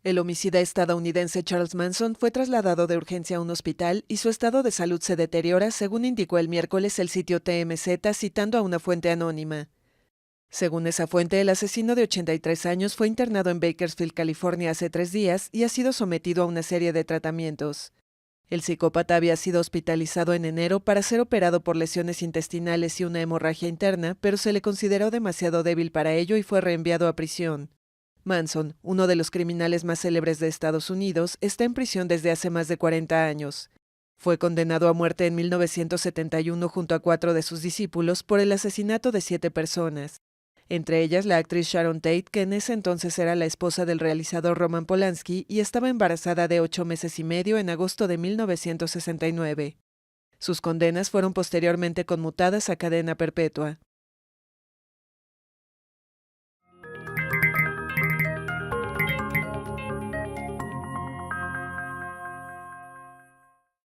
El homicida estadounidense Charles Manson fue trasladado de urgencia a un hospital y su estado de salud se deteriora, según indicó el miércoles el sitio TMZ, citando a una fuente anónima. Según esa fuente, el asesino de 83 años fue internado en Bakersfield, California, hace 3 días y ha sido sometido a una serie de tratamientos. El psicópata había sido hospitalizado en enero para ser operado por lesiones intestinales y una hemorragia interna, pero se le consideró demasiado débil para ello y fue reenviado a prisión. Manson, uno de los criminales más célebres de Estados Unidos, está en prisión desde hace más de 40 años. Fue condenado a muerte en 1971 junto a 4 de sus discípulos por el asesinato de 7 personas, entre ellas la actriz Sharon Tate, que en ese entonces era la esposa del realizador Roman Polanski y estaba embarazada de 8 meses y medio en agosto de 1969. Sus condenas fueron posteriormente conmutadas a cadena perpetua.